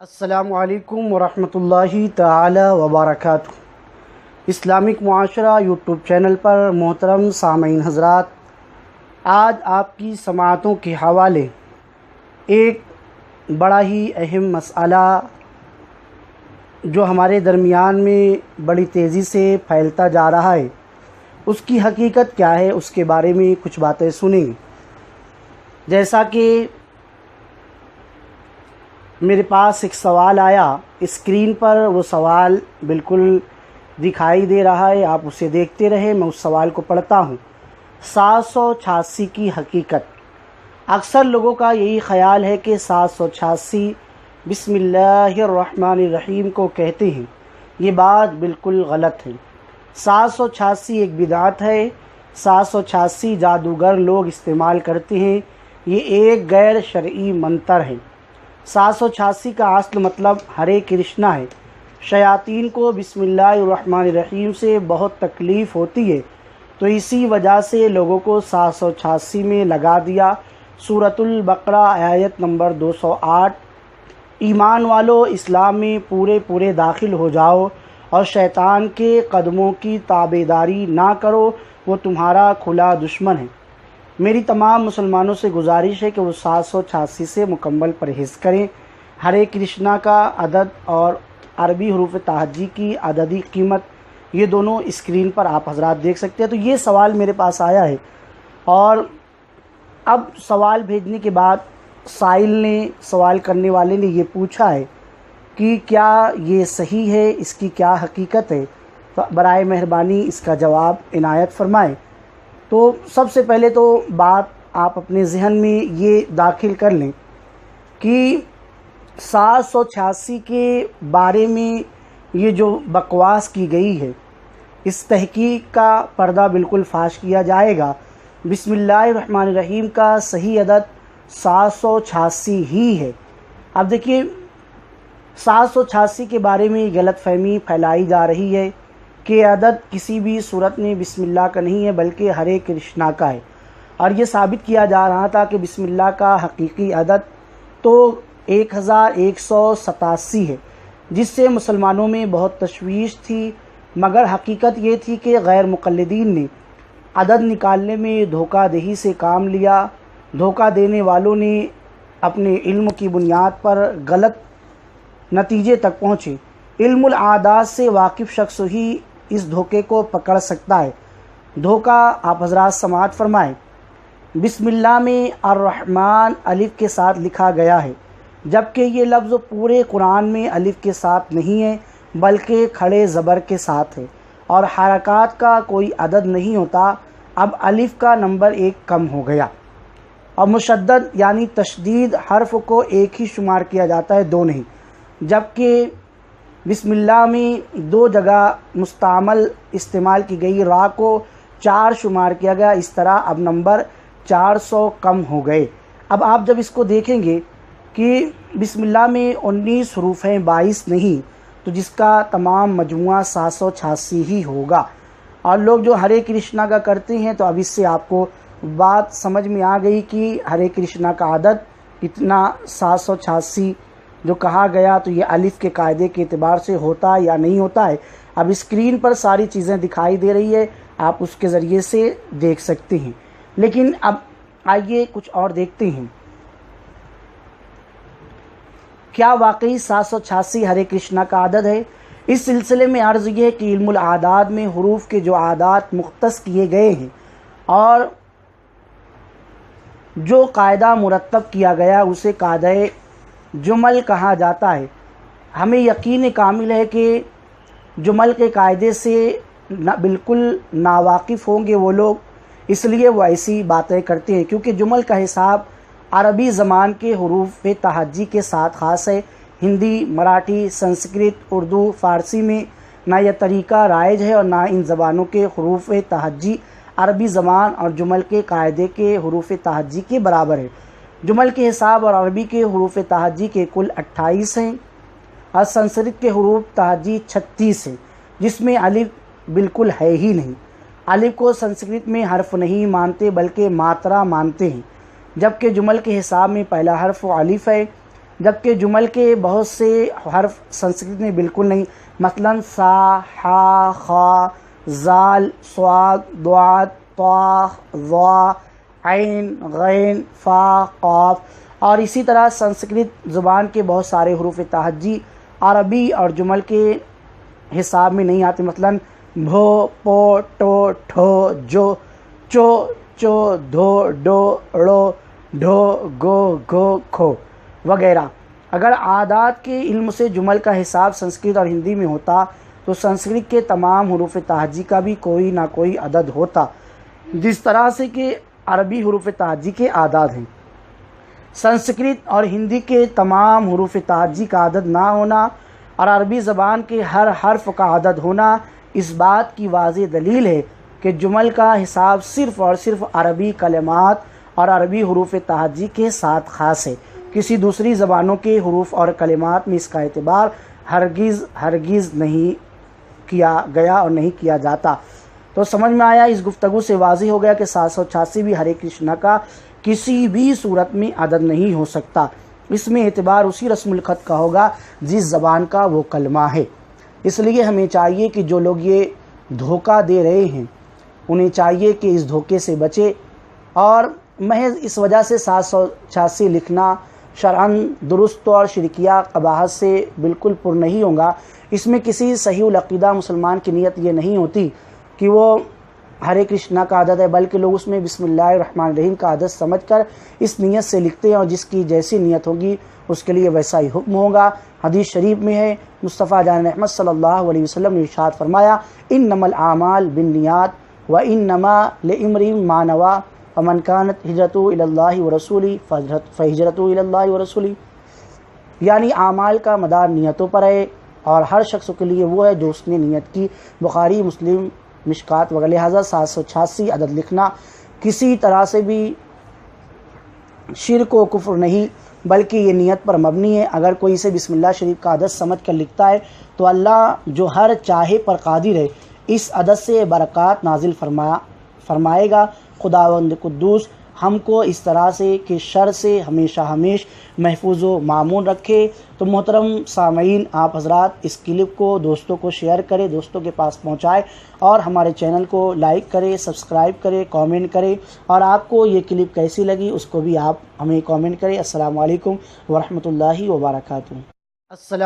السلام علیکم ورحمۃ اللہ تعالی وبرکاتہ۔ اسلامک معاشرہ یوٹیوب چینل پر محترم سامعین حضرات، آج آپ کی سماعتوں کے حوالے ایک بڑا ہی اہم مسئلہ جو ہمارے درمیان میں بڑی تیزی سے پھیلتا جا رہا ہے، اس کی حقیقت کیا ہے، اس کے بارے میں کچھ باتیں سنیں۔ جیسا کہ میرے پاس ایک سوال آیا، اسکرین پر وہ سوال بالکل دکھائی دے رہا ہے، آپ اسے دیکھتے رہے، میں اس سوال کو پڑھتا ہوں۔ 786 کی حقیقت۔ اکثر لوگوں کا یہی خیال ہے کہ 786 بسم اللہ الرحمن الرحیم کو کہتے ہیں، یہ بات بالکل غلط ہے۔ 786 ایک بدعت ہے، 786 جادوگر لوگ استعمال کرتے ہیں، یہ ایک غیر شرعی منتر ہے۔ 786 کا اصل مطلب ہرے کرشنا ہے۔ شیاطین کو بسم اللہ الرحمن الرحیم سے بہت تکلیف ہوتی ہے، تو اسی وجہ سے لوگوں کو 786 میں لگا دیا۔ سورۃ البقرہ آیت نمبر 208، ایمان والو اسلام میں پورے داخل ہو جاؤ اور شیطان کے قدموں کی تابعداری نہ کرو، وہ تمہارا کھلا دشمن ہے۔ میری تمام مسلمانوں سے گزارش ہے کہ وہ 786 سے مکمل پرہیز کریں۔ ہرے کرشنا کا عدد اور عربی حروف تہجی کی عددی قیمت، یہ دونوں اسکرین پر آپ حضرات دیکھ سکتے ہیں۔ تو یہ سوال میرے پاس آیا ہے، اور اب سوال بھیجنے کے بعد سائل نے، سوال کرنے والے نے یہ پوچھا ہے کہ کیا یہ صحیح ہے، اس کی کیا حقیقت ہے، برائے مہربانی اس کا جواب عنایت فرمائیں۔ تو سب سے پہلے تو بات آپ اپنے ذہن میں یہ داخل کر لیں کہ 786 کے بارے میں یہ جو بکواس کی گئی ہے، اس تحقیق کا پردہ بالکل فاش کیا جائے گا۔ بسم اللہ الرحمن الرحیم کا صحیح عدد 786 ہی ہے۔ اب دیکھیے، 786 کے بارے میں غلط فہمی پھیلائی جا رہی ہے کہ عدد کسی بھی صورت میں بسم اللہ کا نہیں ہے بلکہ ہرے کرشنا کا ہے، اور یہ ثابت کیا جا رہا تھا کہ بسم اللہ کا حقیقی عدد تو 1187 ہے، جس سے مسلمانوں میں بہت تشویش تھی، مگر حقیقت یہ تھی کہ غیر مقلدین نے عدد نکالنے میں دھوکہ دہی سے کام لیا۔ دھوکہ دینے والوں نے اپنے علم کی بنیاد پر غلط نتیجے تک پہنچے۔ علم العادات سے واقف شخص ہی اس دھوکے کو پکڑ سکتا ہے۔ دھوکہ آپ حضرات سماعت فرمائیں۔ بسم اللہ میں الرحمن الف کے ساتھ لکھا گیا ہے، جبکہ یہ لفظ پورے قرآن میں الف کے ساتھ نہیں ہے بلکہ کھڑے زبر کے ساتھ ہے، اور حرکات کا کوئی عدد نہیں ہوتا۔ اب الف کا نمبر ایک کم ہو گیا، اور مشدد یعنی تشدید حرف کو ایک ہی شمار کیا جاتا ہے، دو نہیں، جبکہ بسم اللہ میں دو جگہ مستعمل استعمال کی گئی، را کو 4 شمار کیا گیا، اس طرح اب نمبر 400 کم ہو گئے۔ اب آپ جب اس کو دیکھیں گے کہ بسم اللہ میں 19 حروف ہیں، 22 نہیں، تو جس کا تمام مجموعہ 786 ہی ہوگا۔ اور لوگ جو ہرے کرشنا کا کرتے ہیں، تو اب اس سے آپ کو بات سمجھ میں آ گئی کہ ہرے کرشنا کا عدد کتنا 786 جو کہا گیا، تو یہ الف کے قاعدے کے اعتبار سے ہوتا ہے یا نہیں ہوتا ہے۔ اب اسکرین پر ساری چیزیں دکھائی دے رہی ہے، آپ اس کے ذریعے سے دیکھ سکتے ہیں۔ لیکن اب آئیے کچھ اور دیکھتے ہیں، کیا واقعی 786 ہرے کرشنا کا عدد ہے؟ اس سلسلے میں عرض یہ ہے کہ علم العادات میں حروف کے جو عادات مختص کیے گئے ہیں اور جو قاعدہ مرتب کیا گیا اسے قاعدہ جمل کہا جاتا ہے۔ ہمیں یقین کامل ہے کہ جمل کے قاعدے سے بالکل ناواقف ہوں گے وہ لوگ، اس لیے وہ ایسی باتیں کرتے ہیں، کیونکہ جمل کا حساب عربی زبان کے حروف تہجی کے ساتھ خاص ہے۔ ہندی، مراٹھی، سنسکرت، اردو، فارسی میں نہ یہ طریقہ رائج ہے، اور نہ ان زبانوں کے حروف تہجی عربی زبان اور جمل کے قاعدے کے حروف تہجی کے برابر ہے۔ جمل کے حساب اور عربی کے حروف تہجی کے کل 28 ہیں، اور سنسکرت کے حروف تہجی 36 ہیں، جس میں الف بالکل ہے ہی نہیں۔ الف کو سنسکرت میں حرف نہیں مانتے بلکہ ماترا مانتے ہیں، جبکہ جمل کے حساب میں پہلا حرف الف ہے۔ جبکہ جمل کے بہت سے حرف سنسکرت میں بالکل نہیں، مثلا سا، ہا، خا، زال، صاد، ضاد، طا، ظا، عین، غین، فا، قاف، اور اسی طرح سنسکرت زبان کے بہت سارے حروف تہجی عربی اور جمل کے حساب میں نہیں آتے، مثلا بھو، پو، ٹو، ٹھو، جو، چو، چو، دھو، ڈو، ڑو، ڈھو، گو، گھو، کھو وغیرہ۔ اگر عادات کے علم سے جمل کا حساب سنسکرت اور ہندی میں ہوتا تو سنسکرت کے تمام حروف تہجی کا بھی کوئی نہ کوئی عدد ہوتا، جس طرح سے کہ عربی حروف تہجی کے اعداد ہیں۔ سنسکرت اور ہندی کے تمام حروف تہجی کا عدد نہ ہونا اور عربی زبان کے ہر حرف کا عدد ہونا اس بات کی واضح دلیل ہے کہ جمل کا حساب صرف اور صرف عربی کلمات اور عربی حروف تہجی کے ساتھ خاص ہے۔ کسی دوسری زبانوں کے حروف اور کلمات میں اس کا اعتبار ہرگز نہیں کیا گیا اور نہیں کیا جاتا۔ تو سمجھ میں آیا، اس گفتگو سے واضح ہو گیا کہ 786 بھی ہرے کرشنا کا کسی بھی صورت میں عدد نہیں ہو سکتا، اس میں اعتبار اسی رسم الخط کا ہوگا جس زبان کا وہ کلمہ ہے۔ اس لیے ہمیں چاہیے کہ جو لوگ یہ دھوکہ دے رہے ہیں انہیں چاہیے کہ اس دھوکے سے بچے، اور محض اس وجہ سے 786 لکھنا شرعاً درست اور شرکیہ قباحت سے بالکل پر نہیں ہوگا۔ اس میں کسی صحیح العقیدہ مسلمان کی نیت یہ نہیں ہوتی کہ وہ ہرے کرشنا کا عدد ہے، بلکہ لوگ اس میں بسم اللہ الرحمن الرحیم کا عدد سمجھ کر اس نیت سے لکھتے ہیں، اور جس کی جیسی نیت ہوگی اس کے لیے ویسا ہی حکم ہوگا۔ حدیث شریف میں ہے، مصطفیٰ جان احمد صلی اللہ علیہ وسلم نے ارشاد فرمایا، انما الاعمال بالنیات وانما لامرئ ما نوی ومن كانت ہجرتہ الی اللہ ورسولہ فہجرتہ الی اللہ ورسولہ، یعنی اعمال کا مدار نیتوں پر ہے اور ہر شخص کے لیے وہ ہے جو اس نے نیت کی۔ بخاری، مسلم، مشکات وغیرہ۔ لہٰذا 786 عدد لکھنا کسی طرح سے بھی شرک و کفر نہیں، بلکہ یہ نیت پر مبنی ہے۔ اگر کوئی اسے بسم اللہ شریف کا عدد سمجھ کر لکھتا ہے تو اللہ جو ہر چاہے پر قادر ہے اس عدد سے برکات نازل فرمائے گا۔ خداوند قدوس ہم کو اس طرح سے کہ شر سے ہمیشہ محفوظ و معمون رکھے۔ تو محترم سامعین، آپ حضرات اس کلپ کو دوستوں کو شیئر کریں، دوستوں کے پاس پہنچائیں، اور ہمارے چینل کو لائک کریں، سبسکرائب کریں، کامنٹ کریں، اور آپ کو یہ کلپ کیسی لگی اس کو بھی آپ ہمیں کامنٹ کریں۔ السلام علیکم ورحمۃ اللہ وبرکاتہ۔ السلام